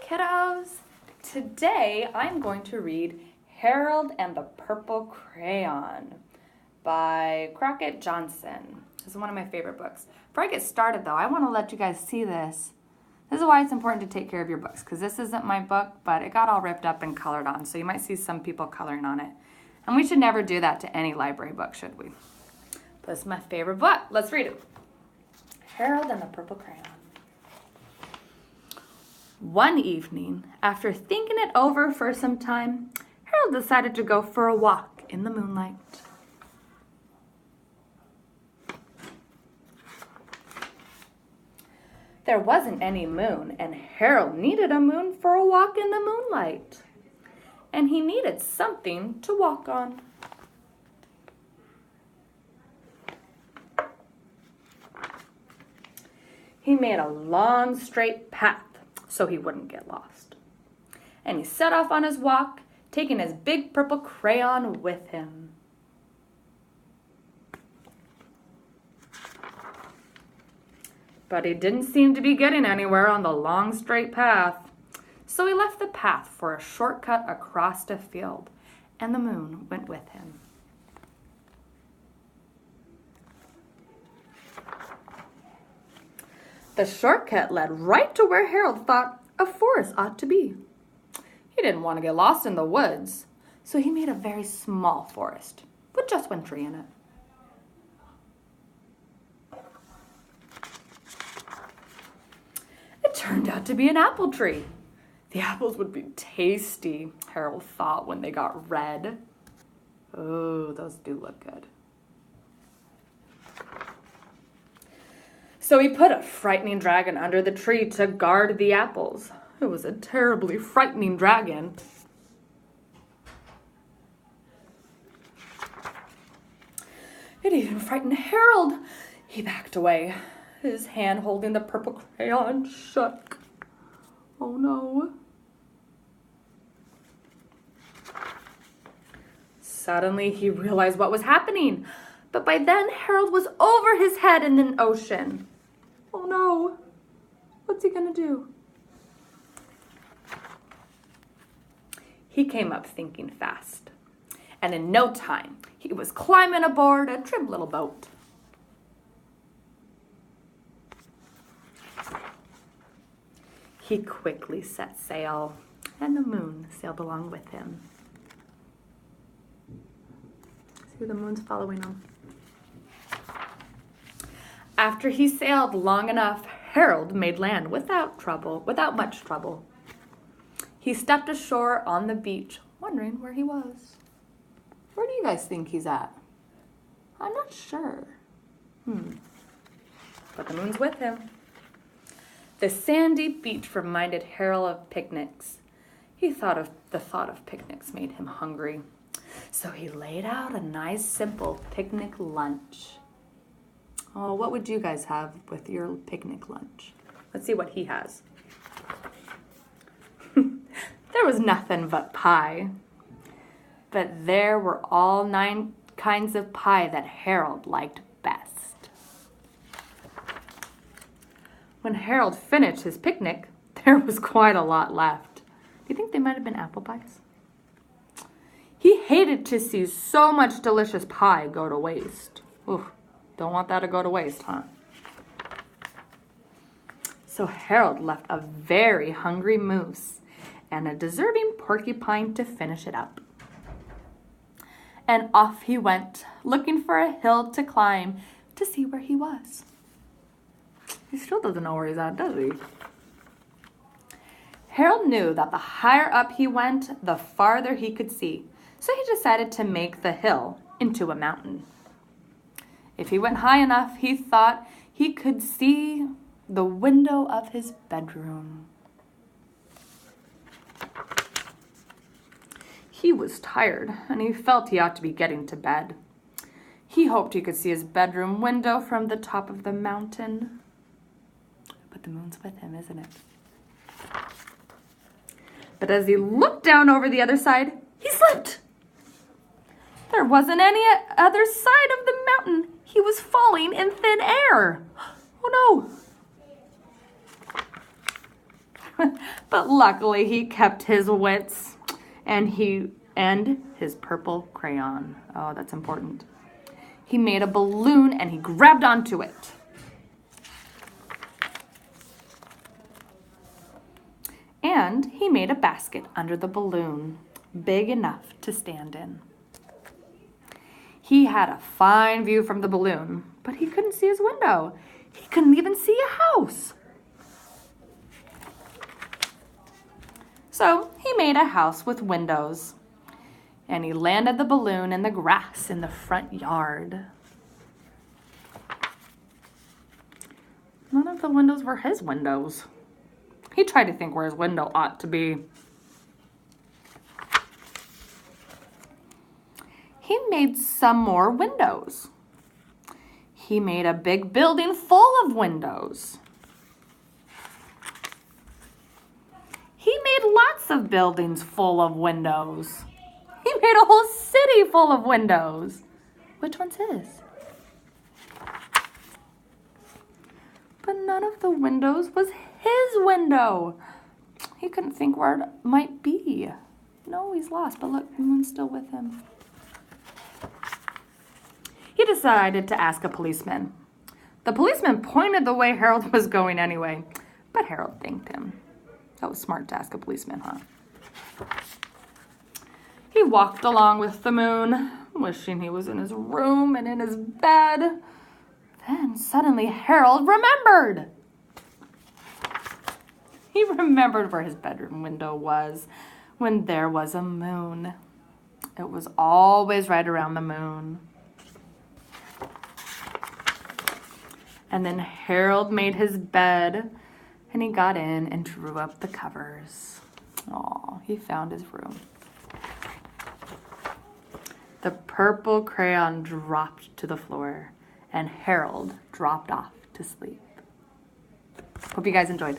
kiddos! Today I'm going to read Harold and the Purple Crayon by Crockett Johnson. This is one of my favorite books. Before I get started though, I want to let you guys see this. This is why it's important to take care of your books, because this isn't my book, but it got all ripped up and colored on, so you might see some people coloring on it. And we should never do that to any library book, should we? But it's my favorite book. Let's read it. Harold and the Purple Crayon. One evening, after thinking it over for some time, Harold decided to go for a walk in the moonlight. There wasn't any moon, and Harold needed a moon for a walk in the moonlight. And he needed something to walk on. He made a long, straight path so he wouldn't get lost. And he set off on his walk, taking his big purple crayon with him. But he didn't seem to be getting anywhere on the long, straight path. So he left the path for a shortcut across a field, and the moon went with him. The shortcut led right to where Harold thought a forest ought to be. He didn't want to get lost in the woods, so he made a very small forest with just one tree in it. It turned out to be an apple tree. The apples would be tasty, Harold thought when they got red. Oh, those do look good. So he put a frightening dragon under the tree to guard the apples. It was a terribly frightening dragon. It even frightened Harold. He backed away. His hand holding the purple crayon shook. Oh no. Suddenly he realized what was happening. But by then Harold was over his head in an ocean. Oh no, what's he gonna do? He came up thinking fast, and in no time, he was climbing aboard a trim little boat. He quickly set sail, and the moon sailed along with him. See, the moon's following him. After he sailed long enough, Harold made land without much trouble. He stepped ashore on the beach, wondering where he was. Where do you guys think he's at? I'm not sure. But the moon's with him. The sandy beach reminded Harold of picnics. The thought of picnics made him hungry. So he laid out a nice, simple picnic lunch. Oh, what would you guys have with your picnic lunch? Let's see what he has. There was nothing but pie. But there were all 9 kinds of pie that Harold liked best. When Harold finished his picnic, there was quite a lot left. Do you think they might have been apple pies? He hated to see so much delicious pie go to waste. Oof. Don't want that to go to waste, huh? So Harold left a very hungry moose and a deserving porcupine to finish it up. And off he went, looking for a hill to climb to see where he was. He still doesn't know where he's at, does he? Harold knew that the higher up he went, the farther he could see. So he decided to make the hill into a mountain. If he went high enough, he thought he could see the window of his bedroom. He was tired, and he felt he ought to be getting to bed. He hoped he could see his bedroom window from the top of the mountain. But the moon's with him, isn't it? But as he looked down over the other side, he slipped. There wasn't any other side of the mountain. He was falling in thin air. Oh no. But luckily he kept his wits and his purple crayon. Oh, that's important. He made a balloon and he grabbed onto it. And he made a basket under the balloon, big enough to stand in. He had a fine view from the balloon, but he couldn't see his window. He couldn't even see a house. So he made a house with windows, and he landed the balloon in the grass in the front yard. None of the windows were his windows. He tried to think where his window ought to be. He made some more windows. He made a big building full of windows. He made lots of buildings full of windows. He made a whole city full of windows. Which one's his? But none of the windows was his window. He couldn't think where it might be. No, he's lost, but look, the moon's still with him. He decided to ask a policeman. The policeman pointed the way Harold was going anyway, but Harold thanked him. That was smart to ask a policeman, huh? He walked along with the moon, wishing he was in his room and in his bed. Then suddenly Harold remembered. He remembered where his bedroom window was when there was a moon. It was always right around the moon. And then Harold made his bed, and he got in and drew up the covers. Aw, he found his room. The purple crayon dropped to the floor, and Harold dropped off to sleep. Hope you guys enjoyed.